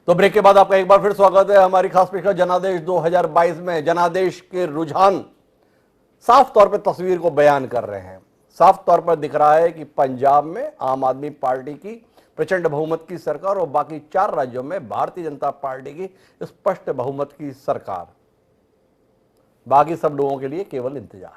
तो ब्रेक के बाद आपका एक बार फिर स्वागत है हमारी खास पेशकश जनादेश 2022 में। जनादेश के रुझान साफ तौर पर तस्वीर को बयान कर रहे हैं। साफ तौर पर दिख रहा है कि पंजाब में आम आदमी पार्टी की प्रचंड बहुमत की सरकार और बाकी 4 राज्यों में भारतीय जनता पार्टी की स्पष्ट बहुमत की सरकार। बाकी सब लोगों के लिए केवल इंतजार,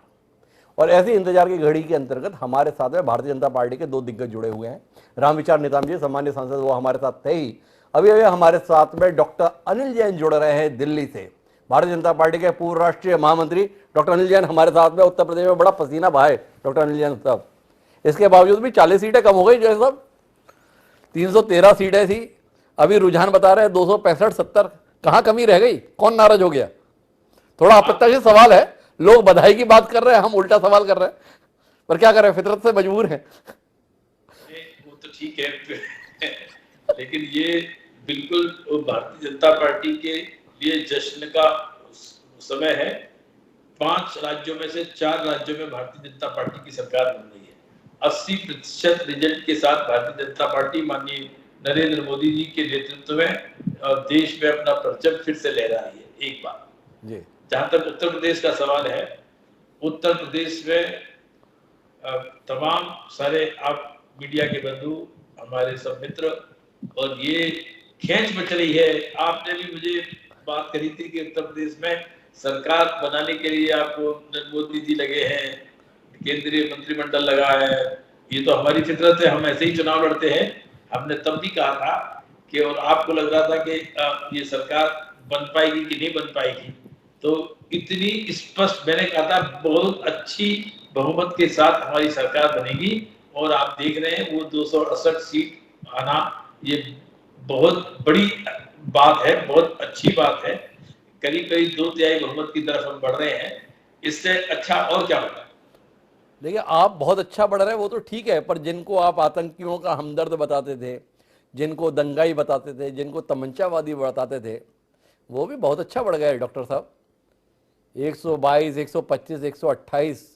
और ऐसी इंतजार की घड़ी के अंतर्गत हमारे साथ में भारतीय जनता पार्टी के 2 दिग्गज जुड़े हुए हैं। रामविचार नेताम जी, सामान्य सांसद, वो हमारे साथ थे ही। अभी हमारे साथ में डॉक्टर अनिल जैन जुड़ रहे हैं दिल्ली से। भारतीय जनता पार्टी के पूर्व राष्ट्रीय महामंत्री डॉक्टर अनिल जैन हमारे साथ में। उत्तर प्रदेश में बड़ा पसीना बहाए डॉक्टर अनिल जैन साहब। इसके बावजूद भी 40 सीटें कम हो गई जो सब 313 सीटें थी। अभी रुझान बता रहे हैं 265-70। कहां कमी रह गई? कौन नाराज हो गया? थोड़ा अप्रत्याशित सवाल है। लोग बधाई की बात कर रहे हैं, हम उल्टा सवाल कर रहे हैं, पर क्या करें, फितरत से मजबूर हैं। वो तो ठीक है लेकिन ये बिल्कुल भारतीय जनता पार्टी के लिए जश्न का समय है। 5 राज्यों में से 4 राज्यों में भारतीय जनता पार्टी की सरकार बन रही है। 80% रिजल्ट के साथ भारतीय जनता पार्टी माननीय नरेंद्र मोदी जी के नेतृत्व में देश में अपना परचम फिर से लहरा रही है। एक बात जी। जहां तक उत्तर प्रदेश का सवाल है, उत्तर प्रदेश में तमाम सारे आप मीडिया के बंधु, हमारे सब मित्र, और ये खींच मच रही है। आपने भी मुझे बात करी थी कि उत्तर प्रदेश में सरकार बनाने के लिए आपको मोदी जी लगे हैं, केंद्रीय मंत्रिमंडल लगा है। ये तो हमारी फितरत है, हम ऐसे ही चुनाव लड़ते हैं। हमने तब भी कहा था कि, और आपको लग रहा था कि ये सरकार बन पाएगी कि नहीं बन पाएगी, तो इतनी स्पष्ट मैंने कहा था बहुत अच्छी बहुमत के साथ हमारी सरकार बनेगी। और आप देख रहे हैं वो 268 सीट आना, ये बहुत बड़ी बात है, बहुत अच्छी बात है। करीब करीब 2/3 बहुमत की तरफ हम बढ़ रहे हैं। इससे अच्छा और क्या होगा? देखिए, आप बहुत अच्छा बढ़ रहे हैं वो तो ठीक है, पर जिनको आप आतंकियों का हमदर्द बताते थे, जिनको दंगाई बताते थे, जिनको तमंचावादी बताते थे, वो भी बहुत अच्छा बढ़ गए डॉक्टर साहब। 122, 125, 128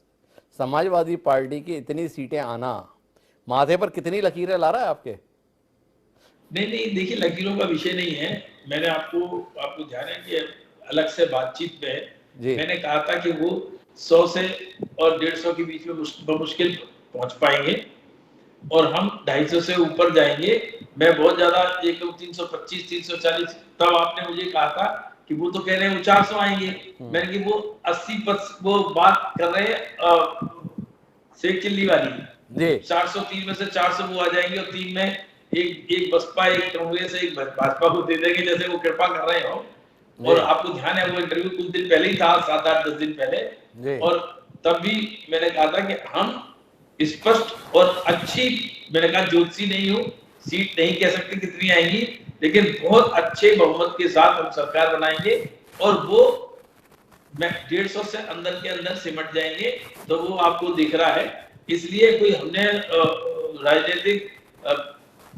समाजवादी पार्टी की इतनी सीटें आना माथे पर कितनी लकीरें ला रहा है आपके? नहीं, देखिए, लकीरों का विषय नहीं है। मैंने आपको ध्यान है कि अलग से बातचीत में मैंने कहा था कि वो 100 से और 150 के बीच में मुश्किल पहुंच पाएंगे और हम 250 से ऊपर जाएंगे। मैं बहुत ज्यादा 325, 340, तब आपने मुझे कहा था कि वो तो कह रहे हैं वो 400 आएंगे। मैंने कि वो 80% वो बात कर रहे हैं शेख चिल्ली वाली। 403 में से 400 वो आ जाएंगे और 3 में एक बसपा, एक कांग्रेस, एक भाजपा को दे देंगे, जैसे वो कृपा कर रहे हो। और आपको ध्यान है वो इंटरव्यू कुछ दिन पहले ही था, 7-8-10 दिन पहले, और तब भी मैंने कहा था कि हम स्पष्ट और अच्छी, मैंने कहा ज्योतिषी नहीं हूं, सीट नहीं कह सकते कितनी आएंगी, लेकिन बहुत अच्छे बहुमत के साथ हम सरकार बनाएंगे और वो 150 से अंदर के अंदर सिमट जाएंगे। तो वो आपको दिख रहा है। इसलिए कोई हमने राजनीतिक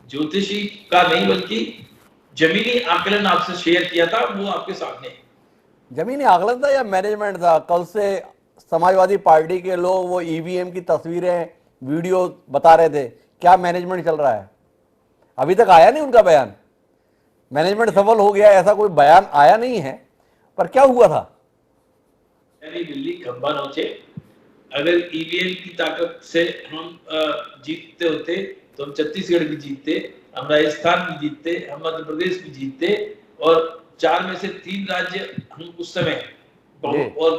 ज्योतिषी का नहीं बल्कि जमीनी आकलन आपसे शेयर किया था, वो आपके सामने है। जमीनी आकलन था या मैनेजमेंट था? कल से समाजवादी पार्टी के लोग वो ईवीएम की तस्वीरें, वीडियो बता रहे थे। क्या मैनेजमेंट चल रहा है? अभी तक आया नहीं उनका बयान। मैनेजमेंट सफल हो गया ऐसा कोई बयान आया नहीं है, पर क्या हुआ था? दिल्ली खंबा नोचे। अगर ईवीएम की ताकत से हम जीतते होते तो हम छत्तीसगढ़ भी जीतते, हम राजस्थान भी जीतते, हम मध्य प्रदेश भी जीतते, और 4 में से 3 राज्य हम उस समय, और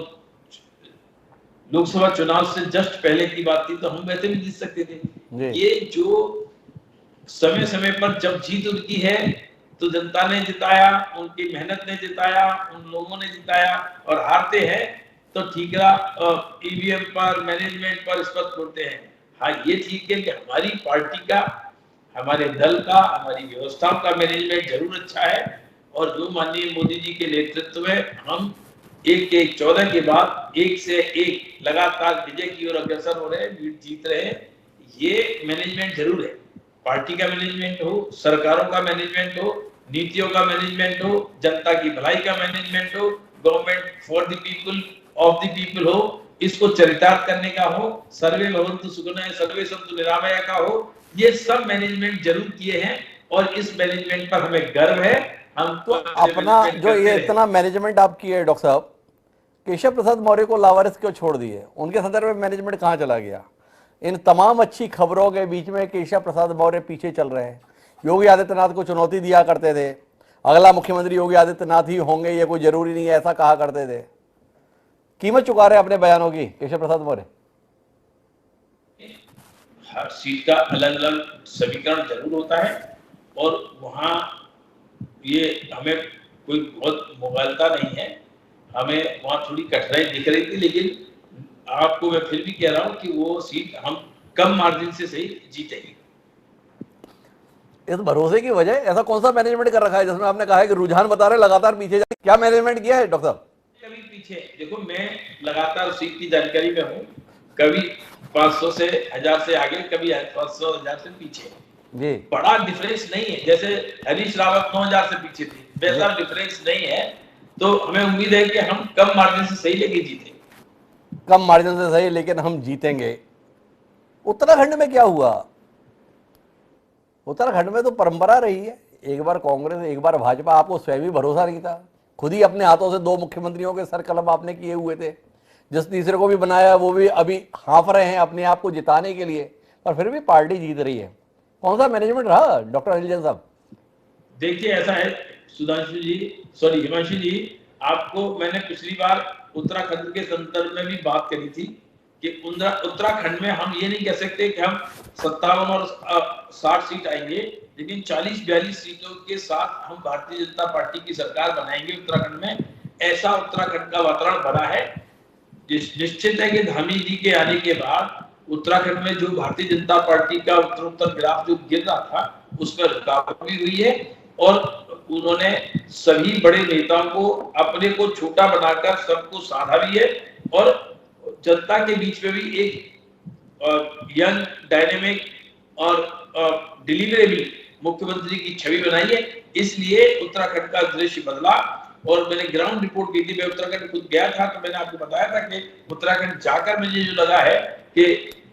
लोकसभा चुनाव से जस्ट पहले की बात थी तो हम वैसे भी जीत सकते थे। ये जो समय समय पर जब जीत उनकी है तो जनता ने जिताया, उनकी मेहनत ने जिताया, उन लोगों ने जिताया, और हारते हैं तो ठीकरा ईवीएम पर, मैनेजमेंट पर इस पर छोड़ते हैं। हाँ, ये ठीक है कि हमारी पार्टी का, हमारे दल का, हमारी व्यवस्थाओं का मैनेजमेंट जरूर अच्छा है, और जो माननीय मोदी जी के नेतृत्व में हम 1-14 के बाद 1 से 1 लगातार विजय की ओर अग्रसर हो रहे हैं, जीत रहे हैं, ये मैनेजमेंट जरूर है। पार्टी का मैनेजमेंट हो, सरकारों का मैनेजमेंट हो, नीतियों का मैनेजमेंट हो, जनता की भलाई का मैनेजमेंट हो, government for the people, of the people हो, इसको चरितार्थ करने का हो, सर्वे भवन्तु सुखिनः सर्वे सन्तु निरामया का हो, ये सब मैनेजमेंट जरूर किए हैं और इस मैनेजमेंट पर हमें गर्व है। हम तो अपना जो ये इतना मैनेजमेंट आप किए डॉक्टर साहब, केशव प्रसाद मौर्य को लावारिस क्यों छोड़ दिए? उनके संदर्भ में मैनेजमेंट कहाँ चला गया? इन तमाम अच्छी खबरों के बीच में केशव प्रसाद मौर्य पीछे चल रहे हैं। योगी आदित्यनाथ को चुनौती दिया करते थे, अगला मुख्यमंत्री योगी आदित्यनाथ ही होंगे, ये कोई जरूरी नहीं है, ऐसा कहा करते थे। कीमत चुका रहे अपने बयानों की केशव प्रसाद मौर्य। हर सीट का अलग अलग समीकरण जरूर होता है और वहाँ ये हमें कोई बहुत मुगालता नहीं है, हमें वहाँ थोड़ी कठिनाई दिख रही थी, लेकिन आपको मैं फिर भी कह रहा हूँ कि वो सीट हम कम मार्जिन से सही जीतेंगे। इस भरोसे की वजह, ऐसा कौन सा मैनेजमेंट कर रखा है जिसमें आपने कहा है कि रुझान बता रहे लगातार पीछे जाए? क्या मैनेजमेंट किया है डॉक्टर साहब? कभी पीछे देखो, मैं लगातार सीट की जानकारी में हूँ, कभी 500 से 1000 से आगे, कभी 500 1000 से पीछे। जी, बड़ा डिफरेंस नहीं है, जैसे हरीश रावत 9000 से पीछे थे, वैसा डिफरेंस नहीं है। तो हमें उम्मीद है कि हम कम मार्जिन से सही लेके जीतेंगे। कम मार्जिन से सही लेकिन हम जीतेंगे। उत्तराखंड में क्या हुआ? उत्तराखंड में तो परंपरा रही है, एक बार कांग्रेस एक बार भाजपा। आपको स्वयं भी भरोसा नहीं था, खुद ही अपने हाथों से 2 मुख्यमंत्रियों के सर कलम आपने किए हुए थे। जिस तीसरे को भी बनाया वो भी अभी हाँफ रहे हैं अपने आप को जिताने के लिए, पर फिर भी पार्टी जीत रही है। कौन सा मैनेजमेंट रहा डॉक्टर अनिल जैन साहब? देखिए ऐसा है सुधांशु जी, सॉरी हिमांशु जी, आपको मैंने पिछली बार उत्तराखंड के संदर्भ में भी बात करी थी कि उत्तराखंड में हम ये नहीं कह सकते कि हम 57 और 60 सीट आएंगे, लेकिन 40-42 सीटों के साथ हम भारतीय जनता पार्टी की सरकार बनाएंगे उत्तराखंड में। ऐसा उत्तराखंड का वातावरण बना है। निश्चित है कि धामी जी के आने के बाद उत्तराखंड में जो भारतीय जनता पार्टी का उत्तरोत्तर ग्राफ जो गिर रहा था उसमें रुकावट भी हुई है और उन्होंने सभी बड़े नेताओं को अपने को छोटा बनाकर सबको साधा भी है और जनता के बीच में भी एक यंग, डायनेमिक और डिलीवरेबल मुख्यमंत्री की छवि बनाई है। इसलिए उत्तराखंड का दृश्य बदला और मैंने ग्राउंड रिपोर्ट की थी, मैं उत्तराखंड खुद गया था, तो मैंने आपको बताया था कि उत्तराखंड जाकर मुझे जो लगा है कि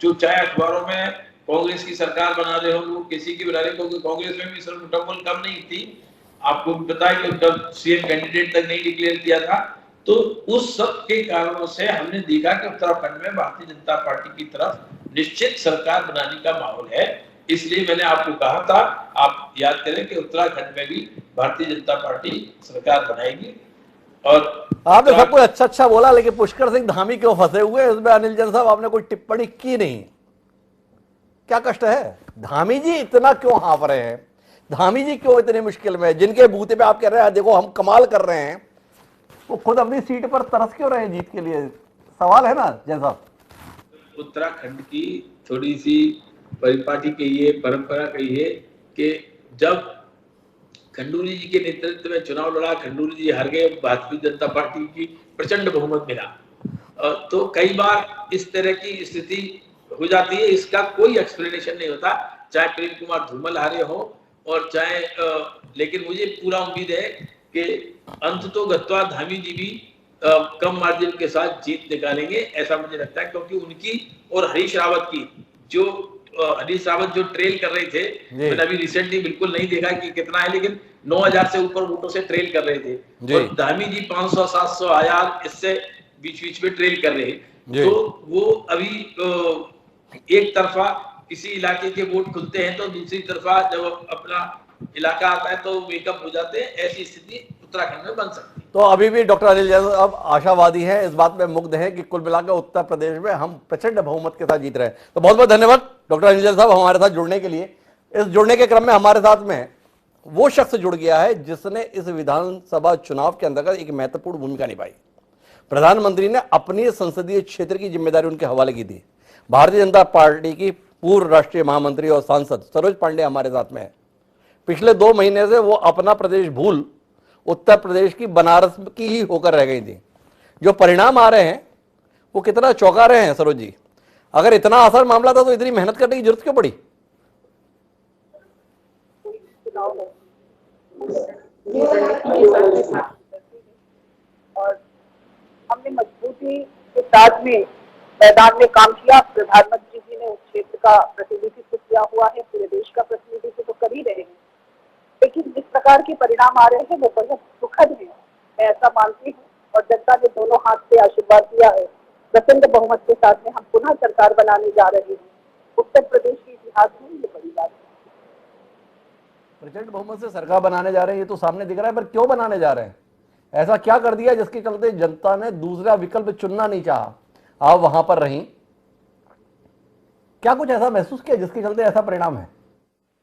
जो चाहे अखबारों में कांग्रेस की सरकार बना रहे हो, वो किसी की बना रहे, क्योंकि कांग्रेस में भी सिर्फ डबल कम नहीं थी, आपको भी पता है कि तब सीएम कैंडिडेट तक नहीं डिक्लेयर किया था। तो उस सब के कारणों से हमने देखा कि उत्तराखंड में भारतीय जनता पार्टी की तरफ निश्चित सरकार बनाने का माहौल है। इसलिए मैंने आपको कहा था, आप याद करें कि उत्तराखंड में भी भारतीय जनता पार्टी सरकार बनाएगी। और आपने सब कुछ अच्छा अच्छा बोला, लेकिन पुष्कर सिंह धामी क्यों फंसे हुए इसमें अनिल जैन साहब आपने कोई टिप्पणी की नहीं। क्या कष्ट है? धामी जी इतना क्यों हाँफ रहे हैं? धामी जी क्यों इतनी मुश्किल में? जिनके बूते पे आप कह रहे हैं देखो हम कमाल कर रहे हैं, वो खुद अपनी सीट पर तरस क्यों रहे हैं जीत के लिए? सवाल है ना जैन साहब। उत्तराखंड की थोड़ी सी परिपाटी कहिए, परंपरा कहिए कि जब खंडूरी जी के नेतृत्व में चुनाव लड़ा, खंडूरी जी हार गए, भारतीय जनता पार्टी की प्रचंड बहुमत मिला, तो कई बार इस तरह की स्थिति हो जाती है। इसका कोई एक्सप्लेनेशन नहीं होता, चाहे प्रेम कुमार धूमल हारे हो और चाहे लेकिन मुझे पूरा उम्मीद है कि अंततोगत्वा धामी जी भी कम मार्जिन के साथ जीत निकालेंगे, ऐसा मुझे लगता है। क्योंकि उनकी और हरीश रावत की जो हरीश रावत जो ट्रेल कर रहे थे, मैंने अभी रिसेंटली बिल्कुल नहीं देखा कि कितना है, लेकिन 9000 से ऊपर वोटों से ट्रेल कर रहे थे और धामी जी 500, 700, 1000 इससे बीच बीच में ट्रेल कर रहे हैं। तो वो अभी एक तरफा किसी इलाके के वोट खुलते हैं तो दूसरी तरफा जब अपना इलाका आता है तो मेकअप हो जाते हैं। ऐसी स्थिति उत्तराखंड में बन सकती है। तो अभी भी डॉक्टर अनिल जैन अब आशावादी हैं, इस बात में मुग्ध हैं कि कुल मिलाकर उत्तर प्रदेश में हम प्रचंड बहुमत के साथ जीत रहे हैं। तो बहुत बहुत धन्यवाद डॉक्टर अनिल जैन साहब हमारे साथ जुड़ने के लिए। इस जुड़ने के क्रम में हमारे साथ में वो शख्स जुड़ गया है जिसने इस विधानसभा चुनाव के अंतर्गत एक महत्वपूर्ण भूमिका निभाई। प्रधानमंत्री ने अपनी संसदीय क्षेत्र की जिम्मेदारी उनके हवाले की थी। भारतीय जनता पार्टी की पूर्व राष्ट्रीय महामंत्री और सांसद सरोज पांडे हमारे साथ में है। पिछले 2 महीने से वो अपना प्रदेश भूल उत्तर प्रदेश की बनारस की ही होकर रह गई थी। जो परिणाम आ रहे हैं वो कितना चौंका रहे हैं सरोज जी? अगर इतना आसान मामला था तो इतनी मेहनत करने की जरूरत क्यों पड़ी? और हमने मजबूती के साथ में मैदान में काम किया। प्रधानमंत्री जी ने उस क्षेत्र का प्रतिनिधित्व किया हुआ है, पूरे देश का प्रतिनिधित्व तो कर ही रहे हैं। लेकिन जिस प्रकार के परिणाम आ रहे हैं वो बहुत सुखद है, मैं ऐसा मानती हूँ। और जनता ने दोनों हाथ से आशीर्वाद दिया है। प्रचंड बहुमत के साथ में हम पुनः सरकार बनाने जा रहे हैं। उत्तर प्रदेश के इतिहास में ये बड़ी बात है। प्रचंड बहुमत से सरकार बनाने जा रहे हैं, ये तो सामने दिख रहा है, पर क्यों बनाने जा रहे हैं? ऐसा क्या कर दिया जिसके चलते जनता ने दूसरा विकल्प चुनना नहीं चाहा? आप वहां पर रहीं, क्या कुछ ऐसा महसूस किया जिसके चलते ऐसा परिणाम है,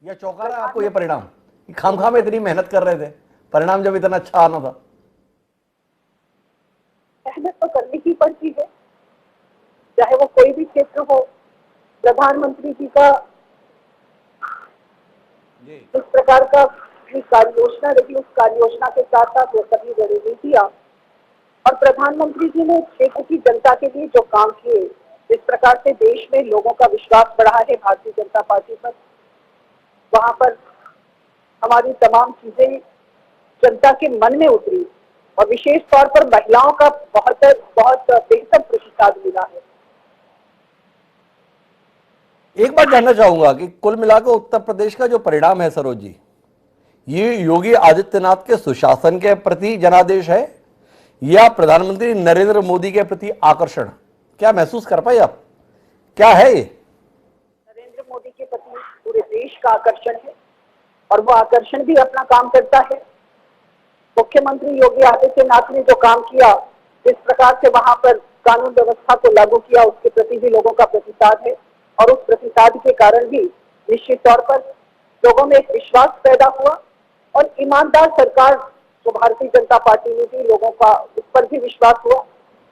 या चौंका रहा है आपको ये परिणाम कि खामखा में इतनी मेहनत कर रहे थे, परिणाम जब इतना अच्छा आना था? मेहनत तो करनी ही पड़ती है, चाहे वो कोई भी क्षेत्र हो। प्रधानमंत्री जी का जिस प्रकार का कार्य योजना रही, उस कार्य योजना के साथ साथ वो सभी रणनीतियां, और प्रधानमंत्री जी ने क्षेत्र की जनता के लिए जो काम किए, जिस प्रकार से देश में लोगों का विश्वास बढ़ा है भारतीय जनता पार्टी पर, वहां पर हमारी तमाम चीजें जनता के मन में उतरी और विशेष तौर पर महिलाओं का बहुत बेहतर प्रतिसाद मिला है। एक बात जानना चाहूंगा कि कुल मिलाकर उत्तर प्रदेश का जो परिणाम है सरोज जी, ये योगी आदित्यनाथ के सुशासन के प्रति जनादेश है या प्रधानमंत्री नरेंद्र मोदी के प्रति आकर्षण? क्या महसूस कर पाए आप, क्या है ये? नरेंद्र मोदी के प्रति पूरे देश का आकर्षण है और वो आकर्षण भी अपना काम करता है। मुख्यमंत्री योगी आदित्यनाथ ने जो काम किया, जिस प्रकार से वहां पर कानून व्यवस्था को लागू किया, उसके प्रति भी लोगों का प्रतिसाद है और उस प्रतिसाद के कारण भी निश्चित तौर पर लोगों में एक विश्वास पैदा हुआ और ईमानदार सरकार जो भारतीय जनता पार्टी ने भी, लोगों का उस पर भी विश्वास हुआ।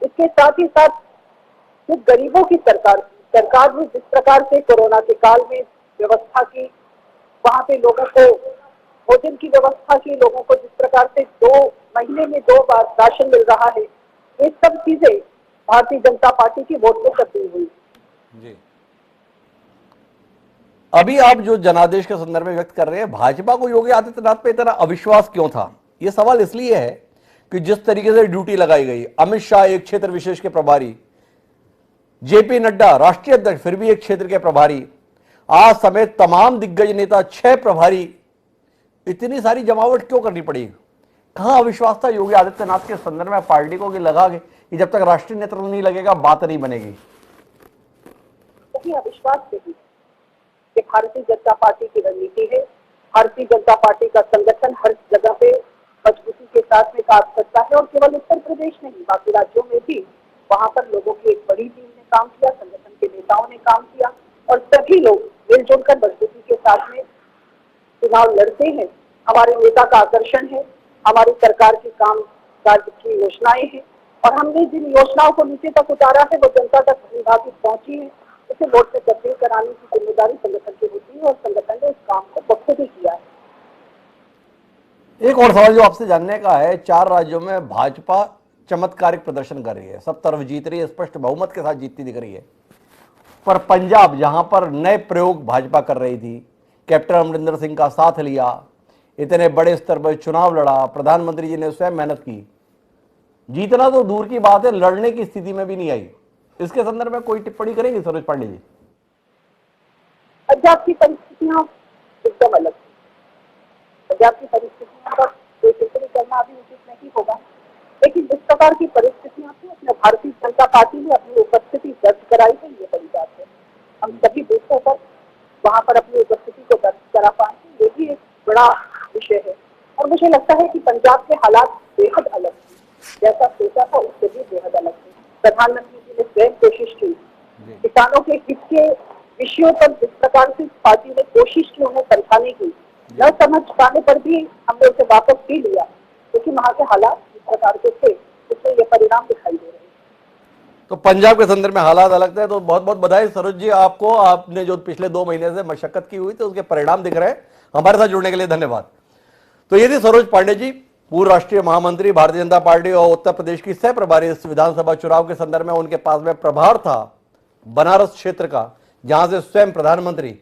इसके साथ ही साथ जो गरीबों की सरकार ने जिस प्रकार से कोरोना के काल में व्यवस्था की, वहां पे लोगों को भोजन की व्यवस्था की, लोगों को जिस प्रकार से 2 महीने में 2 बार राशन मिल रहा है, ये सब चीजें भारतीय जनता पार्टी की वोट में तब्दील हुई। जी, अभी आप जो जनादेश के संदर्भ में व्यक्त कर रहे हैं, भाजपा को योगी आदित्यनाथ पे इतना अविश्वास क्यों था? यह सवाल इसलिए है कि जिस तरीके से ड्यूटी लगाई गई, अमित शाह एक क्षेत्र विशेष के प्रभारी, जेपी नड्डा राष्ट्रीय अध्यक्ष फिर भी एक क्षेत्र के प्रभारी, आज समेत तमाम दिग्गज नेता 6 प्रभारी, इतनी सारी जमावट क्यों करनी पड़ी? कहां अविश्वास था योगी आदित्यनाथ के संदर्भ में पार्टी को कि लगा कि जब तक राष्ट्रीय नेतृत्व नहीं लगेगा बात नहीं बनेगी? अविश्वास नहीं, ये भारतीय जनता पार्टी की रणनीति है। भारतीय जनता पार्टी का संगठन हर जगह पे मजबूती के साथ में काम करता है और केवल उत्तर प्रदेश नहीं, बाकी राज्यों में भी वहां पर लोगों की एक बड़ी टीम ने काम किया, संगठन के नेताओं ने काम किया और सभी लोग मिलजुल कर मजबूती के साथ में चुनाव लड़ते हैं। हमारे नेता का आकर्षण है, हमारी सरकार की काम काज की योजनाएं हैं और हमने जिन योजनाओं को नीचे तक उतारा है वो जनता तक भली पहुंची है। उसे वोट में तब्दील कराने की जिम्मेदारी संगठन की होती है और संगठन ने इस काम को बखूबी भी किया है। एक और सवाल जो आपसे जानने का है, 4 राज्यों में भाजपा चमत्कारिक प्रदर्शन कर रही है, सब तरफ जीत रही है, स्पष्ट बहुमत के साथ जीतती दिख रही है, पर पंजाब जहां पर नए प्रयोग भाजपा कर रही थी, कैप्टन अमरिंदर सिंह का साथ लिया, इतने बड़े स्तर पर चुनाव लड़ा, प्रधानमंत्री जी ने स्वयं मेहनत की, जीतना तो दूर की बात है, लड़ने की स्थिति में भी नहीं आई। इसके संदर्भ में कोई टिप्पणी करेंगे सरोज पांडे जी? पंजाब की परिस्थितियां एकदम अलग थी। पंजाब की परिस्थितियों पर कोई टिप्पणी करना अभी उचित नहीं होगा, लेकिन जिस प्रकार की परिस्थितियां थी उसमें भारतीय जनता पार्टी ने अपनी उपस्थिति दर्ज कराई है, ये बड़ी बात है। हम सभी बूथों पर वहां पर अपनी उपस्थिति को दर्ज करा पाए, ये भी एक बड़ा विषय है। और मुझे लगता है कि पंजाब के हालात बेहद अलग थे, जैसा सोचा था उससे भी बेहद अलग थे। प्रधानमंत्री जी ने स्वयं कोशिश की, किसानों के हित के विषयों पर जिस प्रकार से पार्टी ने कोशिश की उन्हें समझाने की, न समझ पाने पर भी हमने उसे वापस भी लिया, क्योंकि वहां के हालात जिस प्रकार के थे उसमें ये परिणाम दिखाई दे रहे हैं। तो पंजाब के संदर्भ में हालात अलग थे, तो बहुत बहुत बधाई सरोज जी आपको, आपने जो पिछले 2 महीने से मशक्कत की हुई थी उसके परिणाम दिख रहे हैं। हमारे साथ जुड़ने के लिए धन्यवाद। तो ये थी सरोज पांडे जी, पूर्व राष्ट्रीय महामंत्री भारतीय जनता पार्टी और उत्तर प्रदेश की सह प्रभारी। इस विधानसभा चुनाव के संदर्भ में उनके पास में प्रभार था बनारस क्षेत्र का, जहां से स्वयं प्रधानमंत्री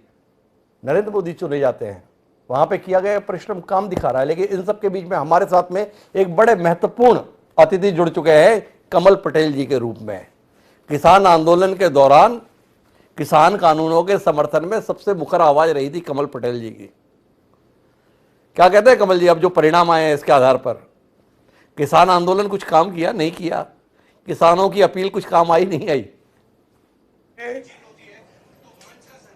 नरेंद्र मोदी चुने जाते हैं। वहां पे किया गया परिश्रम काम दिखा रहा है, लेकिन इन सब के बीच में हमारे साथ में एक बड़े महत्वपूर्ण अतिथि जुड़ चुके हैं कमल पटेल जी के रूप में। किसान आंदोलन के दौरान किसान कानूनों के समर्थन में सबसे मुखर आवाज रही थी कमल पटेल जी की। क्या कहते हैं कमल जी, अब जो परिणाम आए हैं इसके आधार पर किसान आंदोलन कुछ काम किया, नहीं किया? किसानों की अपील कुछ काम आई, नहीं आई?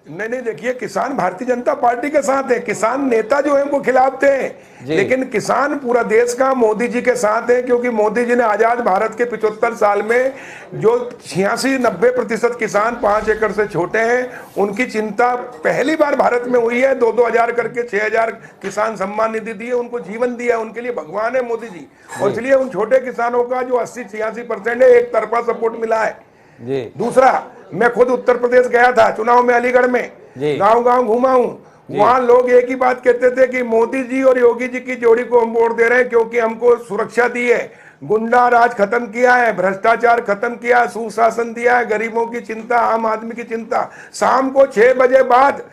नहीं, देखिए, किसान भारतीय जनता पार्टी के साथ है, किसान नेता जो है उनको खिलाफ थे, लेकिन किसान पूरा देश का मोदी जी के साथ है, क्योंकि मोदी जी ने आजाद भारत के 75 साल में जो 86-90% किसान 5 एकड़ से छोटे हैं, उनकी चिंता पहली बार भारत में हुई है। 2-2 हजार करके 6,000 किसान सम्मान निधि दिए, उनको जीवन दिया, उनके लिए भगवान है मोदी जी। और इसलिए उन छोटे किसानों का जो 80-86% है, एक तरफा सपोर्ट मिला है जी। दूसरा, मैं खुद उत्तर प्रदेश गया था चुनाव में, अलीगढ़ में गांव गांव घूमा हूं, वहां लोग एक ही बात कहते थे कि मोदी जी और योगी जी की जोड़ी को हम वोट दे रहे हैं क्योंकि हमको सुरक्षा दी है, गुंडा राज खत्म किया है, भ्रष्टाचार खत्म किया है, सुशासन दिया है, गरीबों की चिंता, आम आदमी की चिंता। शाम को 6 बजे बाद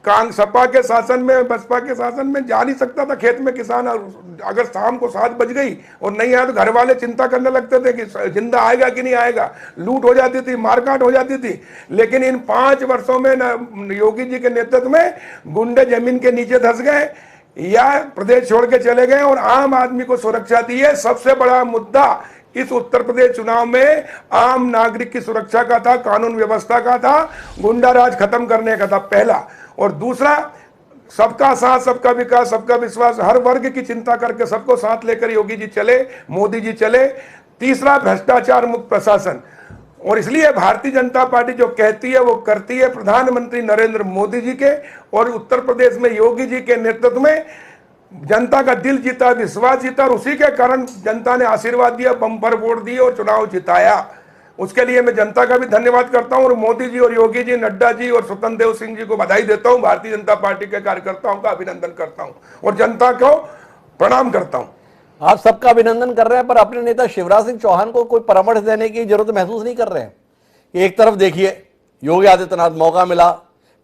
सपा के शासन में, बसपा के शासन में जा नहीं सकता था खेत में किसान। अगर शाम को 7 बज गई और नहीं आया तो घर वाले चिंता करने लगते थे कि जिंदा आएगा कि नहीं आएगा, लूट हो जाती थी, मारकाट हो जाती थी। लेकिन इन 5 वर्षों में योगी जी के नेतृत्व में गुंडे जमीन के नीचे धंस गए या प्रदेश छोड़ के चले गए और आम आदमी को सुरक्षा दी है। सबसे बड़ा मुद्दा इस उत्तर प्रदेश चुनाव में आम नागरिक की सुरक्षा का था, कानून व्यवस्था का था, गुंडा राज खत्म करने का था, पहला। और दूसरा, सबका साथ, सबका विकास, सबका विश्वास, हर वर्ग की चिंता करके सबको साथ लेकर योगी जी चले, मोदी जी चले। तीसरा, भ्रष्टाचार मुक्त प्रशासन। और इसलिए भारतीय जनता पार्टी जो कहती है वो करती है। प्रधानमंत्री नरेंद्र मोदी जी के और उत्तर प्रदेश में योगी जी के नेतृत्व में जनता का दिल जीता, विश्वास जीता, और उसी के कारण जनता ने आशीर्वाद दिया, बम्पर वोट दिए और चुनाव जिताया। उसके लिए मैं जनता का भी धन्यवाद करता हूं और मोदी जी और योगी जी, नड्डा जी और स्वतंत्र देव सिंह जी को बधाई देता हूं। भारतीय जनता पार्टी के कार्यकर्ताओं का अभिनंदन करता हूं और जनता को प्रणाम करता हूं। आप सबका अभिनंदन कर रहे हैं, पर अपने नेता शिवराज सिंह चौहान को कोई परामर्श देने की जरूरत महसूस नहीं कर रहे हैं? एक तरफ देखिए, योगी आदित्यनाथ, मौका मिला,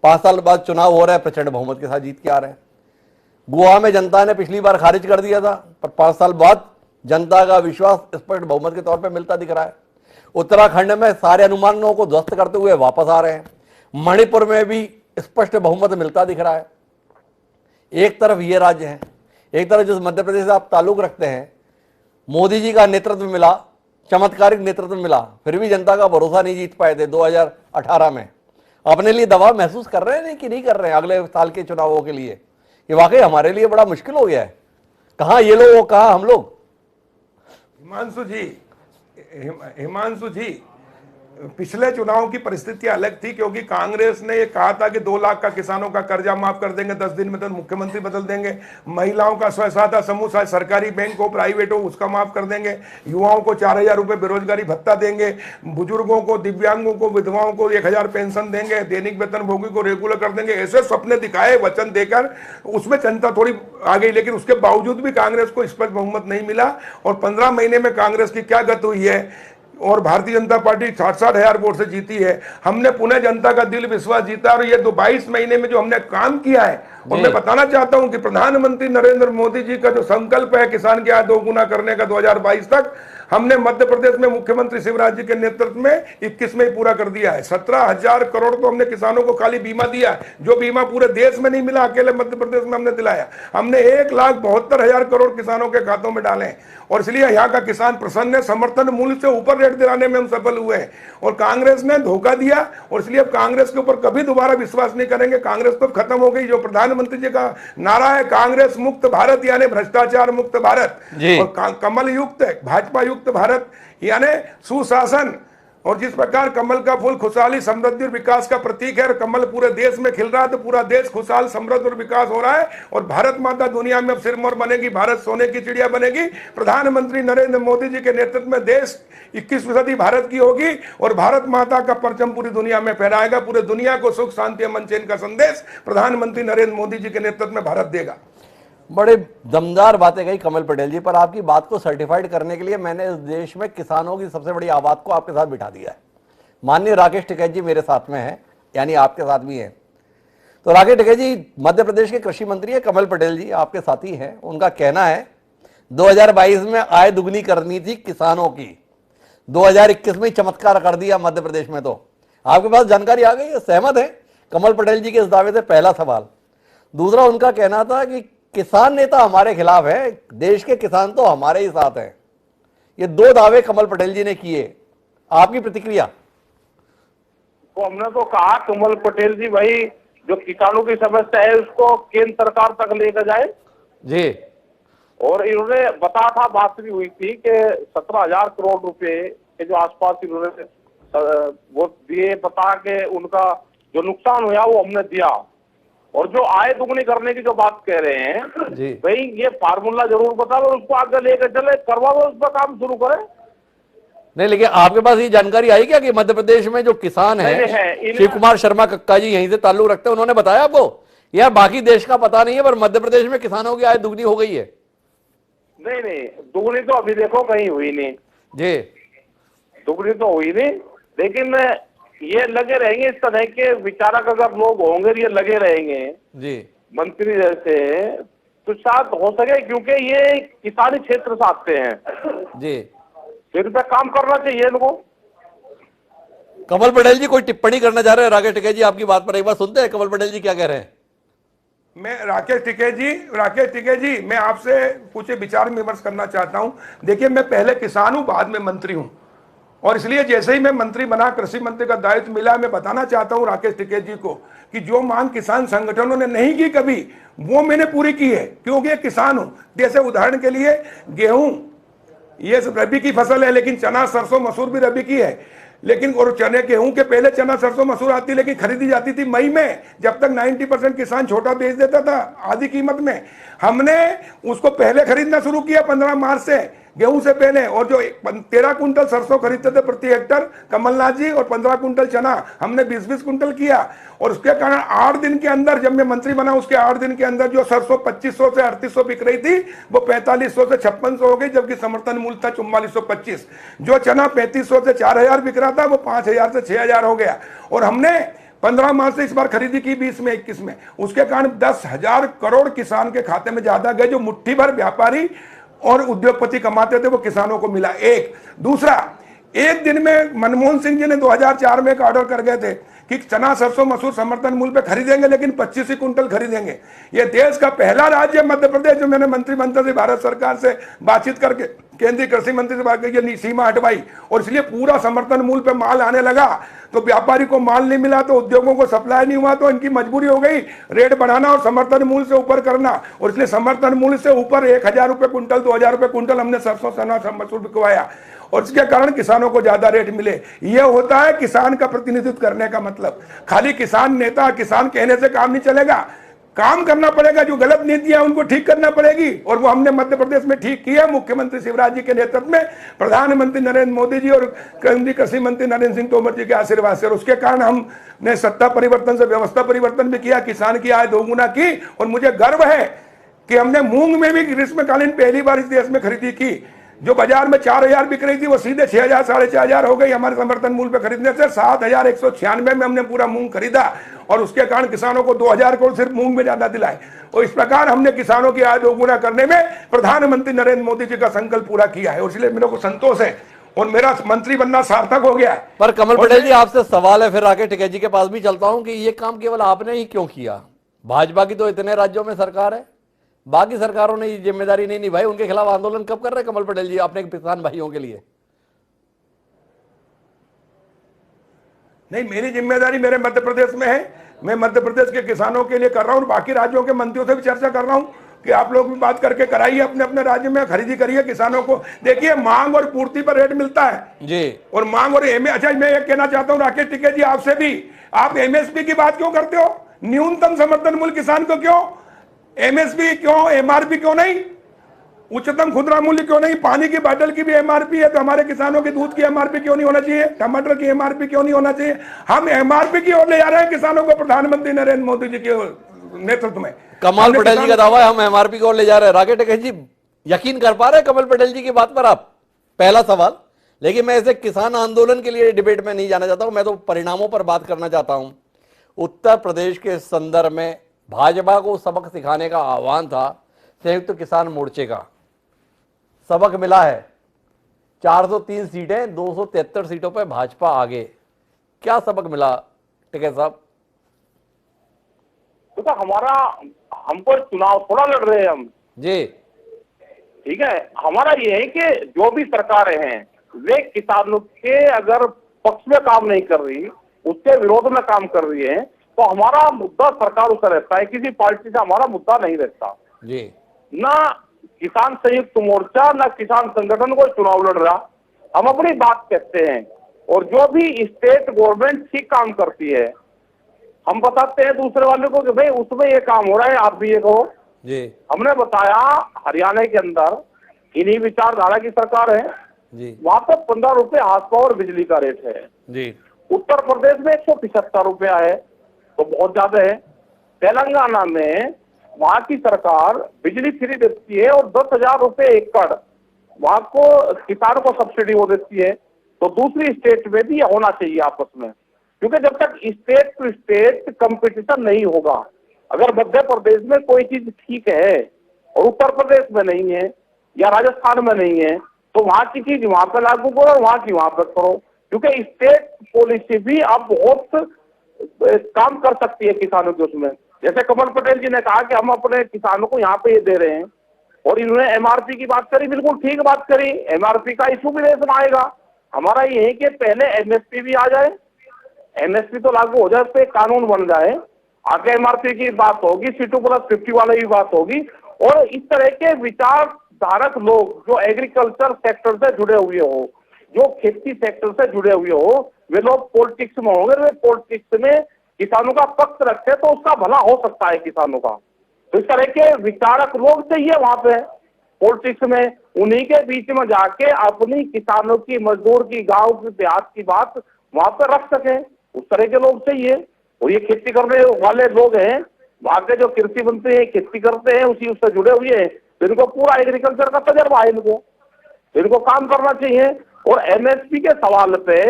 5 साल बाद चुनाव हो रहा है, प्रचंड बहुमत के साथ जीत के आ रहे हैं। गोवा में जनता ने पिछली बार खारिज कर दिया था, पर 5 साल बाद जनता का विश्वास स्पष्ट बहुमत के तौर पर मिलता दिख रहा है। उत्तराखंड में सारे अनुमानों को ध्वस्त करते हुए वापस आ रहे हैं। मणिपुर में भी स्पष्ट बहुमत मिलता दिख रहा है। एक तरफ ये राज्य है, एक तरफ जिस मध्य प्रदेश से आप ताल्लुक रखते हैं, मोदी जी का नेतृत्व मिला, चमत्कारिक नेतृत्व मिला, फिर भी जनता का भरोसा नहीं जीत पाए थे 2018 में। अपने लिए दबाव महसूस कर रहे हैं कि नहीं कर रहे हैं अगले साल के चुनावों के लिए? ये वाकई हमारे लिए बड़ा मुश्किल हो गया है। कहाँ ये लोग, कहाँ हम लोग? हिमांशु जी, पिछले चुनाव की परिस्थिति अलग थी, क्योंकि कांग्रेस ने ये कहा था कि 2 लाख का किसानों का कर्जा माफ कर देंगे, 10 दिन में तो मुख्यमंत्री बदल देंगे, महिलाओं का स्व सहायता समूह, चाहे सरकारी बैंक हो प्राइवेट हो, उसका माफ कर देंगे, युवाओं को 4,000 रुपए बेरोजगारी भत्ता देंगे, बुजुर्गों को, दिव्यांगों को, विधवाओं को 1,000 पेंशन देंगे, दैनिक वेतन भोगी को रेगुलर कर देंगे। ऐसे सपने दिखाए, वचन देकर उसमें जनता थोड़ी आ गई, लेकिन उसके बावजूद भी कांग्रेस को स्पष्ट बहुमत नहीं मिला। और 15 महीने में कांग्रेस की क्या गति हुई है, और भारतीय जनता पार्टी 60-60 हजार वोट से जीती है। हमने पुनः जनता का दिल विश्वास जीता, और ये 22 महीने में जो हमने काम किया है, और मैं बताना चाहता हूं कि प्रधानमंत्री नरेंद्र मोदी जी का जो संकल्प है किसान की आय 2 गुना करने का 2022 तक, हमने मध्य प्रदेश में मुख्यमंत्री शिवराज जी के नेतृत्व में 21 में ही पूरा कर दिया है। 17,000 करोड़ तो हमने किसानों को खाली बीमा दिया है, जो बीमा पूरे देश में नहीं मिला, अकेले मध्य प्रदेश में हमने दिलाया। हमने 1,72,000 करोड़ किसानों के खातों में डाले, और इसलिए यहाँ का किसान प्रसन्न है। समर्थन मूल्य से ऊपर रेट दिलाने में हम सफल हुए हैं, और कांग्रेस ने धोखा दिया, और इसलिए अब कांग्रेस के ऊपर कभी दोबारा विश्वास नहीं करेंगे। कांग्रेस तो खत्म हो गई। जो प्रधानमंत्री जी का नारा है, कांग्रेस मुक्त भारत यानी भ्रष्टाचार मुक्त भारत, और कमल युक्त भाजपा युक्त भारत यानी सुशासन। और जिस प्रकार कमल का फूल खुशहाली, समृद्धि और विकास का प्रतीक है, और कमल पूरे देश में खिल रहा है, तो पूरा देश खुशहाल, समृद्ध और विकास हो रहा है, और भारत माता दुनिया में अब सिरमौर बनेगी, भारत सोने की चिड़िया बनेगी। प्रधानमंत्री नरेंद्र मोदी जी के नेतृत्व में देश 21वीं सदी भारत की होगी, और भारत माता का परचम पूरी दुनिया में फहराएगा। पूरे दुनिया को सुख, शांति, अमन, चैन का संदेश प्रधानमंत्री नरेंद्र मोदी जी के नेतृत्व में भारत देगा। बड़े दमदार बातें कही कमल पटेल जी, पर आपकी बात को सर्टिफाइड करने के लिए मैंने इस देश में किसानों की सबसे बड़ी आवाज को आपके साथ बिठा दिया है। माननीय राकेश टिकैत जी मेरे साथ में हैं, यानी आपके साथ भी हैं। तो राकेश टिकैत जी मध्य प्रदेश के कृषि मंत्री है, कमल पटेल जी आपके साथी हैं। उनका कहना है 2022 में आय दुगनी करनी थी किसानों की, 2021 में चमत्कार कर दिया मध्य प्रदेश में। तो आपके पास जानकारी आ गई है, सहमत है कमल पटेल जी के इस दावे से? पहला सवाल। दूसरा, उनका कहना था कि किसान नेता हमारे खिलाफ है, देश के किसान तो हमारे ही साथ हैं। ये दो दावे कमल पटेल जी ने किए, आपकी प्रतिक्रिया? तो हमने तो कहा कमल पटेल जी भाई जो किसानों की समस्या है उसको केंद्र सरकार तक लेकर जाए जी। और इन्होंने बताया था, बात भी हुई थी कि 17,000 करोड़ रुपए के जो आसपास इन्होंने वो दिए, बता के उनका जो नुकसान हुआ वो हमने दिया। और जो आय दुगनी करने की जो बात कह रहे हैं भाई ये फार्मूला जरूर बता लो, उसको आगे लेकर चले, करवा दो, उस पर काम शुरू करें। नहीं, लेकिन आपके पास ये जानकारी आई क्या कि मध्य प्रदेश में जो किसान है शिव कुमार शर्मा कक्का जी यहीं से ताल्लुक रखते हैं, उन्होंने बताया आपको? यार बाकी देश का पता नहीं है पर मध्य प्रदेश में किसानों की आय दुगनी हो गई है। नहीं, दुगनी तो अभी देखो कहीं हुई नहीं जी, दुगनी तो हुई नहीं, लेकिन ये लगे रहेंगे, इस तरह के विचारक अगर लोग होंगे ये लगे रहेंगे जी मंत्री जैसे, तो शायद हो सके, क्योंकि ये किसानी क्षेत्र से आते हैं जी। तो इन पे काम करना चाहिए इनको। कमल पटेल जी कोई टिप्पणी करना चाह रहे हैं? राकेश टिकैत जी आपकी बात पर एक बार सुनते हैं कमल पटेल जी क्या कह रहे हैं? मैं राकेश टिकैत जी मैं आपसे कुछ विचार विमर्श करना चाहता हूं। देखिए मैं पहले किसान हूं, बाद में मंत्री हूं, और इसलिए जैसे ही मैं मंत्री बना, कृषि मंत्री का दायित्व मिला, मैं बताना चाहता हूं राकेश टिकैत जी को कि जो मांग किसान संगठनों ने नहीं की कभी, वो मैंने पूरी की है, क्योंकि एक किसान हूं। जैसे उदाहरण के लिए गेहूं ये रबी की फसल है, लेकिन चना सरसों मसूर भी रबी की है, लेकिन और चने गेहूं के पहले चना सरसों मसूर आती, लेकिन खरीदी जाती थी मई में, जब तक 90% किसान छोटा बेच देता था आधी कीमत में। हमने उसको पहले खरीदना शुरू किया 15 मार्च से, गेहूं से पहले, और जो 13 कुंटल सरसों खरीदते थे प्रति हेक्टर कमलनाथ जी, और 15 कुंटल चना हमने 20-20 कुंटल किया। और उसके कारण 8 दिन के अंदर, जब मैं मंत्री बना उसके 8 दिन के अंदर जो सरसों 2500 से 3800 बिक रही थी वो 4500 से 5600 हो गई, जबकि समर्थन मूल्य था 4425। जो चना 3500 से 4000 बिक रहा था वो 5000 से 6000 हो गया। और हमने 15 मार्च से इस बार खरीदी की 20 में 21 में, उसके कारण 10,000 करोड़ किसान के खाते में ज्यादा गए। जो मुट्ठी भर व्यापारी और उद्योगपति कमाते थे वो किसानों को मिला। एक दूसरा, एक दिन में मनमोहन सिंह जी ने 2004 में एक ऑर्डर कर गए थे कि चना सरसों मसूर समर्थन मूल्य पे खरीदेंगे, लेकिन 25 ही कुंटल खरीदेंगे। ये देश का पहला राज्य मध्य प्रदेश जो मैंने मंत्रिमंडल से भारत सरकार से बातचीत करके केंद्रीय कृषि मंत्री से बात करके सीमा हटवाई, और इसलिए पूरा समर्थन मूल्य पे माल आने लगा। तो व्यापारी को माल नहीं मिला तो उद्योगों को सप्लाई नहीं हुआ, तो इनकी मजबूरी हो गई रेट बढ़ाना और समर्थन मूल्य से ऊपर करना, और इसलिए समर्थन मूल्य से ऊपर 1000 रुपए कुंटल 2000 रुपए कुंटल हमने सरसों चना मसूर बिकवाया, और इसके कारण किसानों को ज्यादा रेट मिले। यह होता है किसान का प्रतिनिधित्व करने का मतलब। खाली किसान नेता किसान कहने से काम नहीं चलेगा, काम करना पड़ेगा। जो गलत नीतियां उनको ठीक करना पड़ेगी, और वो हमने मध्य प्रदेश में ठीक किया। मुख्यमंत्री शिवराज जी के नेतृत्व में, प्रधानमंत्री नरेंद्र मोदी जी और केंद्रीय कृषि मंत्री नरेंद्र सिंह तोमर जी के आशीर्वाद से, और उसके कारण हमने सत्ता परिवर्तन से व्यवस्था परिवर्तन भी किया, किसान की आय दोगुना की। और मुझे गर्व है कि हमने मूंग में भी ग्रीष्मकालीन पहली बार इस देश में खरीदी की। जो बाजार में 4000 बिक रही थी वो सीधे 6000 4500 हो गई हमारे समर्थन मूल्य पे खरीदने से। 7196 में हमने पूरा मूंग खरीदा, और उसके कारण किसानों को 2000 करोड़ सिर्फ मूंग में ज्यादा दिलाए। और इस प्रकार हमने किसानों की आय दोगुना करने में प्रधानमंत्री नरेंद्र मोदी जी का संकल्प पूरा किया है, और इसलिए मेरे को संतोष है और मेरा मंत्री बनना सार्थक हो गया है। पर कमल पटेल जी आपसे सवाल है, फिर राकेश टिकैत जी के पास भी चलता हूं कि ये काम केवल आपने ही क्यों किया? भाजपा की तो इतने राज्यों में सरकार है, बाकी सरकारों ने ये जिम्मेदारी नहीं निभाई। उनके खिलाफ आंदोलन कब कर रहे हैं कमल पटेल जी अपने किसान भाइयों के लिए? नहीं, मेरी जिम्मेदारी मेरे मध्य प्रदेश में है। मैं मध्य प्रदेश के किसानों के लिए कर रहा हूं, और बाकी राज्यों के मंत्रियों से भी चर्चा कर रहा हूं कि आप लोग भी बात करके कराइए, अपने अपने राज्य में खरीदी करिए। किसानों को देखिए मांग और पूर्ति पर रेट मिलता है जी, और मांग और अच्छा मैं ये कहना चाहता हूं राकेश टिकैत जी आपसे भी, आप एमएसपी की बात क्यों करते हो? न्यूनतम समर्थन मूल्य किसान को क्यों? एमएसपी क्यों, एमआरपी क्यों नहीं? उच्चतम खुदरा मूल्य क्यों नहीं? पानी की बोतल की भी एमआरपी है, तो हमारे किसानों के दूध की एमआरपी क्यों नहीं होना चाहिए? टमाटर की एमआरपी क्यों नहीं होना चाहिए? हम एमआरपी की ओर ले जा रहे हैं किसानों को प्रधानमंत्री नरेंद्र मोदी जी के नेतृत्व में। कमल पटेल जी का दावा है हम एमआरपी की ओर ले जा रहे हैं। राकेश टिकैत जी यकीन कर पा रहे हैं कमल पटेल जी की बात पर आप? पहला सवाल। लेकिन मैं ऐसे किसान आंदोलन के लिए डिबेट में नहीं जाना चाहता हूं, मैं तो परिणामों पर बात करना चाहता हूं। उत्तर प्रदेश के संदर्भ में भाजपा को सबक सिखाने का आह्वान था संयुक्त किसान मोर्चे का, सबक मिला है। 403 सीटें 273 सीटों पर भाजपा आगे। क्या सबक मिला टिकैत साहब? तो हमारा हमको चुनाव थोड़ा लड़ रहे हैं हम। जी ठीक है, हमारा ये है कि जो भी सरकारें हैं वे किसानों के अगर पक्ष में काम नहीं कर रही, उसके विरोध में काम कर रही है, तो हमारा मुद्दा सरकार उसे रहता है, किसी पार्टी से हमारा मुद्दा नहीं रहता जी। ना किसान संयुक्त मोर्चा ना किसान संगठन कोई चुनाव लड़ रहा। हम अपनी बात कहते हैं और जो भी स्टेट गवर्नमेंट ठीक काम करती है हम बताते हैं दूसरे वाले को कि भाई उसमें ये काम हो रहा है, आप भी ये कहो जी हमने बताया हरियाणा के अंदर इन्हीं विचारधारा की सरकार है, जी वहां पर 15 रुपए हाथ पावर बिजली का रेट है। जी उत्तर प्रदेश में 175 रुपया है, तो बहुत ज्यादा है। तेलंगाना में वहां की सरकार बिजली फ्री देती है और 10,000 रुपए एकड़ वहां को किसान को सब्सिडी वो देती है। तो दूसरी स्टेट में भी ये होना चाहिए आपस में, क्योंकि जब तक स्टेट टू स्टेट कंपटीशन नहीं होगा, अगर मध्य प्रदेश में कोई चीज ठीक है और उत्तर प्रदेश में नहीं है या राजस्थान में नहीं है, तो वहां की चीज वहां पे लागू करो और वहां की वहां पे करो, क्योंकि स्टेट पॉलिसी भी अब बहुत काम कर सकती है किसानों के उसमें। जैसे कमल पटेल जी ने कहा कि हम अपने किसानों को यहाँ पे ये दे रहे हैं, और इन्होंने एमआरपी की बात करी, बिल्कुल ठीक बात करी। एमआरपी का इशू भी देश में आएगा। हमारा ये है कि पहले एमएसपी भी आ जाए, एमएसपी तो लागू हो जाए, उस पर कानून बन जाए, आगे एमआरपी की बात होगी, C2+50 वाले की बात होगी, और इस तरह के विचारधारक लोग जो एग्रीकल्चर सेक्टर से जुड़े हुए हो, जो खेती सेक्टर से जुड़े हुए हो, वे लोग पॉलिटिक्स में होंगे, वे पॉलिटिक्स में किसानों का पक्ष रखते तो उसका भला हो सकता है किसानों का। तो इस तरह के विचारक लोग चाहिए वहां पे पॉलिटिक्स में, उन्हीं के बीच में जाके अपनी किसानों की, मजदूर की, गांव की, देहात की बात वहां पे रख सके, उस तरह के लोग चाहिए। और ये खेती करने वाले लोग हैं, वहां के जो कृषि मंत्री हैं, खेती करते हैं, उसी उससे जुड़े हुए हैं, तो इनको पूरा एग्रीकल्चर का तजर्बा है, इनको काम करना चाहिए। और एमएसपी के सवाल पे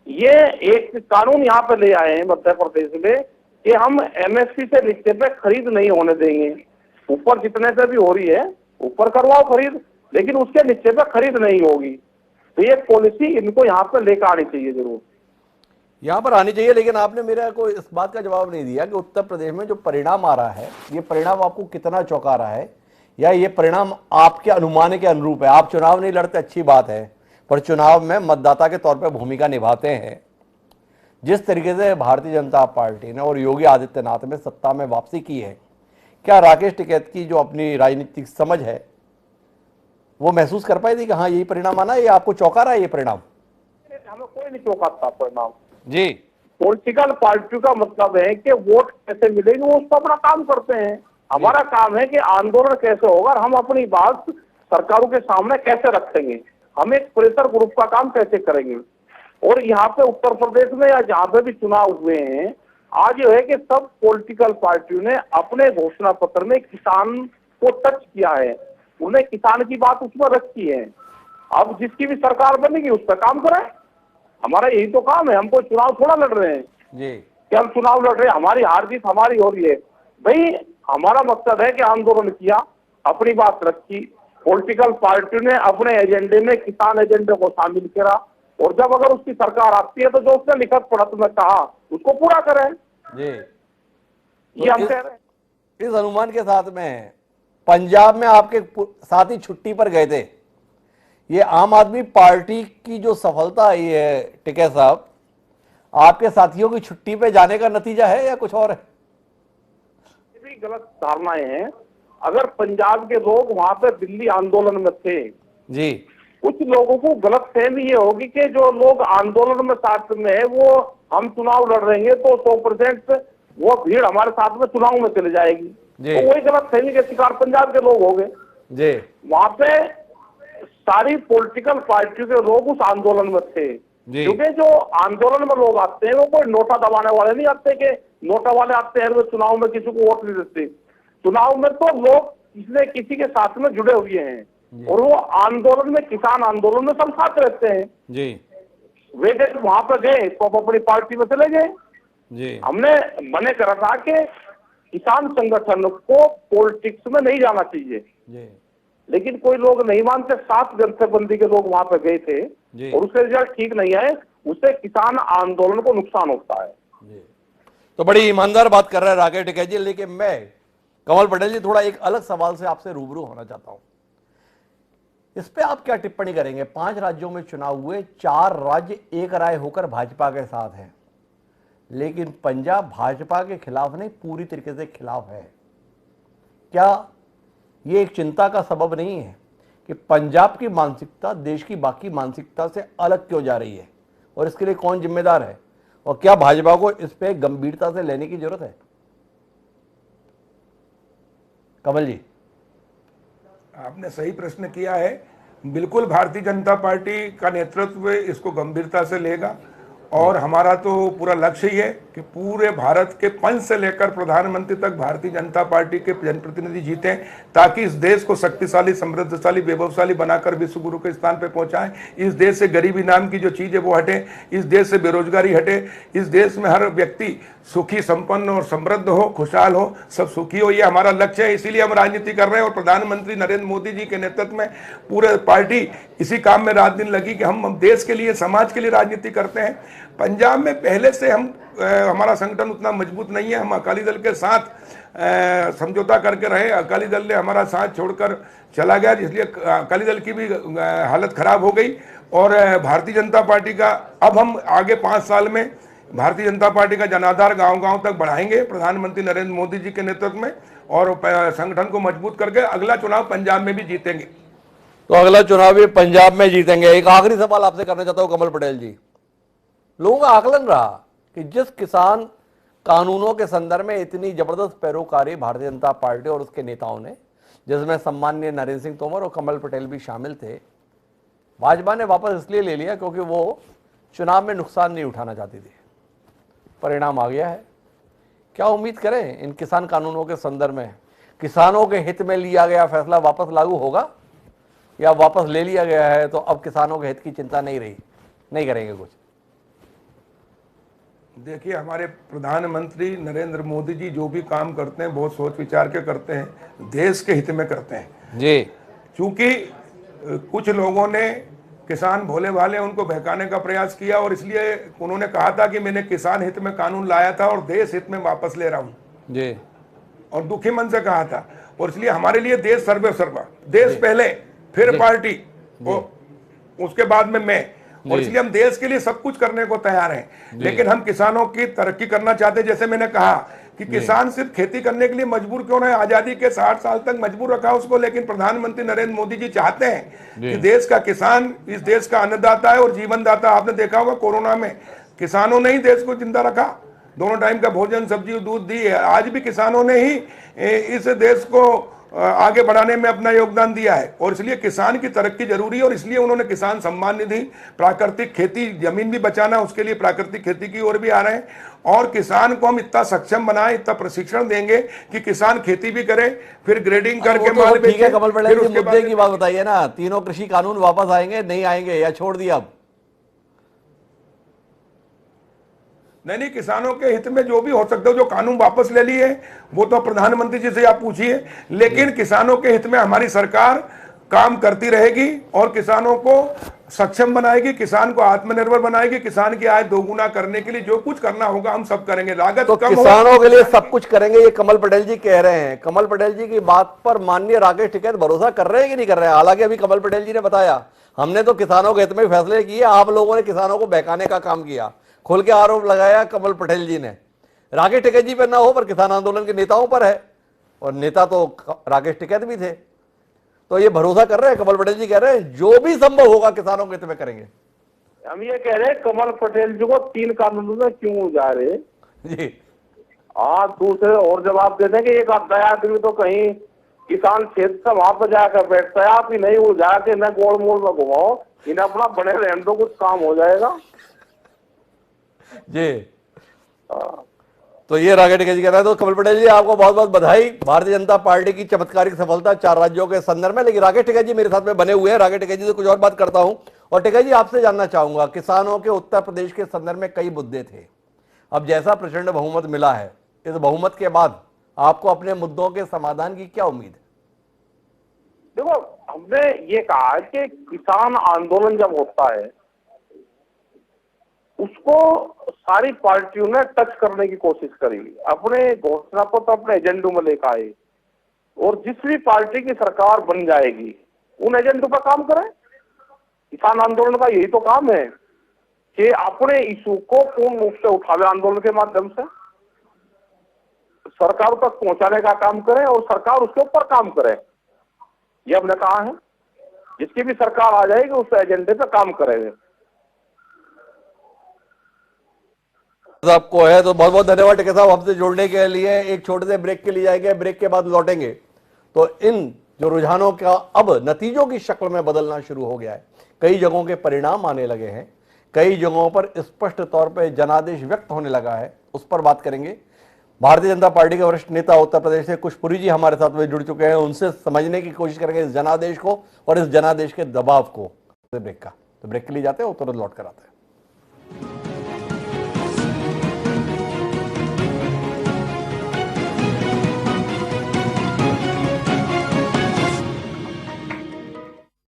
ये एक कानून यहाँ पे ले आए हैं मध्य प्रदेश में कि हम एमएसपी से नीचे पे खरीद नहीं होने देंगे। ऊपर जितने से भी हो रही है ऊपर करवाओ खरीद, लेकिन उसके नीचे पे खरीद नहीं होगी। तो ये पॉलिसी इनको यहाँ पे लेकर आनी चाहिए, जरूर यहाँ पर आनी चाहिए। लेकिन आपने मेरा को इस बात का जवाब नहीं दिया कि उत्तर प्रदेश में जो परिणाम आ रहा है, ये परिणाम आपको कितना चौंका रहा है, या ये परिणाम आपके अनुमान के अनुरूप है? आप चुनाव नहीं लड़ते, अच्छी बात है, पर चुनाव में मतदाता के तौर पर भूमिका निभाते हैं। जिस तरीके से भारतीय जनता पार्टी ने और योगी आदित्यनाथ ने सत्ता में वापसी की है, क्या राकेश टिकैत की जो अपनी राजनीतिक समझ है वो महसूस कर पाई थी कि हाँ यही परिणाम आना है, या आपको चौंका रहा है ये परिणाम? हमें कोई नहीं चौंकाता परिणाम जी। पॉलिटिकल पार्टियों का मतलब है कि वोट कैसे मिलेगी, वो उसको अपना काम करते हैं। हमारा काम है कि आंदोलन कैसे होगा और हम अपनी बात सरकारों के सामने कैसे रखेंगे, हम एक प्रेशर ग्रुप का काम कैसे करेंगे। और यहाँ पे उत्तर प्रदेश में या जहाँ पे भी चुनाव हुए हैं, आज ये है कि सब पॉलिटिकल पार्टियों ने अपने घोषणा पत्र में किसान को टच किया है, उन्हें किसान की बात उसमें रखी है। अब जिसकी भी सरकार बनेगी उस पर काम करें, हमारा यही तो काम है। हम कोई चुनाव थोड़ा लड़ रहे हैं जी कि हम चुनाव लड़ रहे हैं, हमारी हार जीत हमारी हो रही है। भाई हमारा मकसद है कि आंदोलन किया, अपनी बात रखी, पॉलिटिकल पार्टी ने अपने एजेंडे में किसान एजेंडे को शामिल करा, और जब अगर उसकी सरकार आती है तो जो उसने लिखत पढ़त में कहा उसको पूरा करें जी। ये हम कह रहे हैं। इस अनुमान के साथ में पंजाब में आपके साथी छुट्टी पर गए थे, ये आम आदमी पार्टी की जो सफलता आई है टिकैत साहब, आपके साथियों की छुट्टी पे जाने का नतीजा है या कुछ और है? ये भी गलत धारणाएं हैं। अगर पंजाब के लोग वहां पे दिल्ली आंदोलन में थे जी, कुछ लोगों को गलत फहमी ये होगी कि जो लोग आंदोलन में साथ में है वो हम चुनाव लड़ रहे हैं तो 100% वो भीड़ हमारे साथ में चुनाव में चले जाएगी, तो वही गलत फहमी के शिकार पंजाब के लोग हो गए जी। वहां पे सारी पॉलिटिकल पार्टियों के लोग उस आंदोलन में थे, क्योंकि जो आंदोलन में लोग आते हैं वो कोई नोटा दबाने वाले नहीं आते कि नोटा वाले आते हैं वो चुनाव में किसी को वोट नहीं देते। चुनाव में तो लोग किसी न किसी के साथ में जुड़े हुए हैं, और वो आंदोलन में, किसान आंदोलन में सब साथ रहते हैं जी। वे जब वहां पर गए तो अपनी पार्टी में चले गए जी। हमने मने करा था कि किसान संगठन को पॉलिटिक्स में नहीं जाना चाहिए जी। लेकिन कोई लोग नहीं मानते, 7 जनताबंदी के लोग वहां पर गए थे और उसके रिजल्ट ठीक नहीं आए, उससे किसान आंदोलन को नुकसान होता है जी। तो बड़ी ईमानदार बात कर रहे हैं राकेश टिकैत जी, लेकिन मैं कमल पटेल जी, थोड़ा एक अलग सवाल से आपसे रूबरू होना चाहता हूं। इस पे आप क्या टिप्पणी करेंगे? 5 राज्यों में चुनाव हुए, 4 राज्य एक राय होकर भाजपा के साथ हैं, लेकिन पंजाब भाजपा के खिलाफ नहीं, पूरी तरीके से खिलाफ है। क्या ये एक चिंता का सबब नहीं है कि पंजाब की मानसिकता देश की बाकी मानसिकता से अलग क्यों जा रही है, और इसके लिए कौन जिम्मेदार है, और क्या भाजपा को इस पे गंभीरता से लेने की जरूरत है? कमल जी, आपने सही प्रश्न किया है। बिल्कुल भारतीय जनता पार्टी का नेतृत्व इसको गंभीरता से लेगा, और हमारा तो पूरा लक्ष्य ही है कि पूरे भारत के पंच से लेकर प्रधानमंत्री तक भारतीय जनता पार्टी के जनप्रतिनिधि जीते, ताकि इस देश को शक्तिशाली, समृद्धशाली, वैभवशाली बनाकर विश्व गुरु के स्थान पर पहुंचाएं। इस देश से गरीबी नाम की जो चीज है वो हटे, इस देश से बेरोजगारी हटे, इस देश में हर व्यक्ति सुखी, संपन्न और समृद्ध हो, खुशहाल हो, सब सुखी हो। ये हमारा लक्ष्य है, इसीलिए हम राजनीति कर रहे हैं। और प्रधानमंत्री नरेंद्र मोदी जी के नेतृत्व में पूरे पार्टी इसी काम में रात दिन लगी कि हम देश के लिए, समाज के लिए राजनीति करते हैं। पंजाब में पहले से हमारा संगठन उतना मजबूत नहीं है। हम अकाली दल के साथ समझौता करके रहे, अकाली दल ने हमारा साथ छोड़कर चला गया, इसलिए अकाली दल की भी हालत खराब हो गई। और भारतीय जनता पार्टी का अब हम आगे 5 साल में भारतीय जनता पार्टी का जनाधार गांव-गांव तक बढ़ाएंगे प्रधानमंत्री नरेंद्र मोदी जी के नेतृत्व में, और संगठन को मजबूत करके अगला चुनाव पंजाब में भी जीतेंगे। तो अगला चुनाव भी पंजाब में जीतेंगे। एक आखिरी सवाल आपसे करना चाहता हूं कमल पटेल जी, लोगों का आकलन रहा कि जिस किसान कानूनों के संदर्भ में इतनी जबरदस्त पैरोकारी भारतीय जनता पार्टी और उसके नेताओं ने, जिसमें सम्माननीय नरेंद्र सिंह तोमर और कमल पटेल भी शामिल थे, भाजपा ने वापस इसलिए ले लिया क्योंकि वो चुनाव में नुकसान नहीं उठाना चाहती थी। परिणाम आ गया है। क्या उम्मीद करें इन किसान कानूनों के संदर्भ में? किसानों के हित में लिया गया फैसला वापस लागू होगा, या वापस ले लिया गया है तो अब किसानों के हित की चिंता नहीं रही, नहीं करेंगे कुछ? देखिए, हमारे प्रधानमंत्री नरेंद्र मोदी जी जो भी काम करते हैं बहुत सोच विचार के करते हैं, देश के हित में करते हैं जी। क्योंकि कुछ लोगों ने किसान भोले भाले उनको बहकाने का प्रयास किया, और इसलिए उन्होंने कहा था कि मैंने किसान हित में कानून लाया था और देश हित में वापस ले रहा हूं जी, और दुखी मन से कहा था। और इसलिए हमारे लिए देश सर्वे सर्वा, देश पहले, फिर पार्टी, और उसके बाद में मैं, और इसलिए हम देश के लिए सब कुछ करने को तैयार हैं। लेकिन हम किसानों की तरक्की करना चाहते हैं। जैसे मैंने कहा कि किसान सिर्फ खेती करने के लिए मजबूर क्यों ना है, आजादी के 60 साल तक मजबूर रखा उसको, लेकिन प्रधानमंत्री नरेंद्र मोदी जी चाहते हैं कि देश का किसान इस देश का अन्नदाता है और जीवनदाता। आपने देखा होगा कोरोना में किसानों ने ही देश को जिंदा रखा, दोनों टाइम का भोजन, सब्जी और दूध दी है। आज भी किसानों ने ही इस देश को आगे बढ़ाने में अपना योगदान दिया है, और इसलिए किसान की तरक्की जरूरी है। और इसलिए उन्होंने किसान सम्मान निधि, प्राकृतिक खेती, जमीन भी बचाना, उसके लिए प्राकृतिक खेती की ओर भी आ रहे हैं। और किसान को हम इतना सक्षम बनाएं, इतना प्रशिक्षण देंगे कि किसान खेती भी करे, फिर ग्रेडिंग करके माल बेचे। ठीक है कमल पटेल जी, मुद्दे की बात बताइए ना, तीनों कृषि कानून वापस आएंगे, नहीं आएंगे, या छोड़ दिया अब? नहीं, किसानों के हित में जो भी हो सकता है, जो कानून वापस ले लिए वो तो प्रधानमंत्री जी से आप पूछिए, लेकिन किसानों के हित में हमारी सरकार काम करती रहेगी और किसानों को सक्षम बनाएगी, किसान को आत्मनिर्भर बनाएगी। किसान की आय दोगुना करने के लिए जो कुछ करना होगा हम सब करेंगे। लागत तो कम किसानों के लिए सब कुछ करेंगे, ये कमल पटेल जी कह रहे हैं। कमल पटेल जी की बात पर माननीय राकेश टिकैत भरोसा कर रहे हैं कि नहीं कर रहे हैं? हालांकि अभी कमल पटेल जी ने बताया हमने तो किसानों के हित में फैसले किए, आप लोगों ने किसानों को बहकाने का काम किया, खुल के आरोप लगाया कमल पटेल जी ने। राकेश टिकैत जी पर ना हो, पर किसान आंदोलन के नेताओं पर है, और नेता तो राकेश टिकैत भी थे। तो ये भरोसा कर रहे हैं, कमल पटेल जी कह रहे हैं जो भी संभव होगा किसानों के हित में करेंगे। हम ये कह रहे हैं कमल पटेल जी को 3 कानूनों में क्यों जा रहे जी? आप दूसरे और जवाब दे देंगे। एक आदमी तो कहीं किसान क्षेत्र से वहां पर जाकर बैठता है, आप ही नहीं, वो जाके न गोल मोल में घुमाओ, इन्हें अपना बने रहने दो, कुछ काम हो जाएगा जी। तो ये राकेश टिकैत जी कह रहा है। तो कमल पटेल जी आपको बहुत बहुत बधाई, भारतीय जनता पार्टी की चमत्कारिक सफलता 4 राज्यों के संदर्भ में। लेकिन राकेश टिकैत जी मेरे साथ में बने हुए हैं, राकेश टिकैत जी से कुछ और बात करता हूं। और टिकैत जी आपसे जानना चाहूंगा, किसानों के उत्तर प्रदेश के संदर्भ में कई मुद्दे थे, अब जैसा प्रचंड बहुमत मिला है, इस बहुमत के बाद आपको अपने मुद्दों के समाधान की क्या उम्मीद है? देखो, हमने ये कहा कि किसान आंदोलन जब होता है उसको सारी पार्टियों ने टच करने की कोशिश करी, अपने घोषणा पत्र, अपने एजेंडों में लेकर आए और जिस भी पार्टी की सरकार बन जाएगी उन एजेंडों पर काम करें। किसान आंदोलन का यही तो काम है कि अपने इशू को पूर्ण रूप से उठावे, आंदोलन के माध्यम से सरकार तक पहुंचाने का काम करें और सरकार उसके ऊपर काम करे। ये हमने कहा है, जिसकी भी सरकार आ जाएगी उस एजेंडे पे काम करेंगे। आपको है तो बहुत बहुत धन्यवाद टिकैत साहब हमसे जुड़ने के लिए। एक छोटे से ब्रेक के लिए जाएंगे, ब्रेक के बाद लौटेंगे तो इन जो रुझानों का अब नतीजों की शक्ल में बदलना शुरू हो गया है, कई जगहों के परिणाम आने लगे हैं, कई जगहों पर स्पष्ट तौर पर जनादेश व्यक्त होने लगा है, उस पर बात करेंगे। भारतीय जनता पार्टी के वरिष्ठ नेता उत्तर प्रदेश से कुशपुरी जी हमारे साथ में जुड़ चुके हैं, उनसे समझने की कोशिश करेंगे इस जनादेश को और इस जनादेश के दबाव को। ब्रेक के लिए जाते हैं और तुरंत लौट कर आते हैं।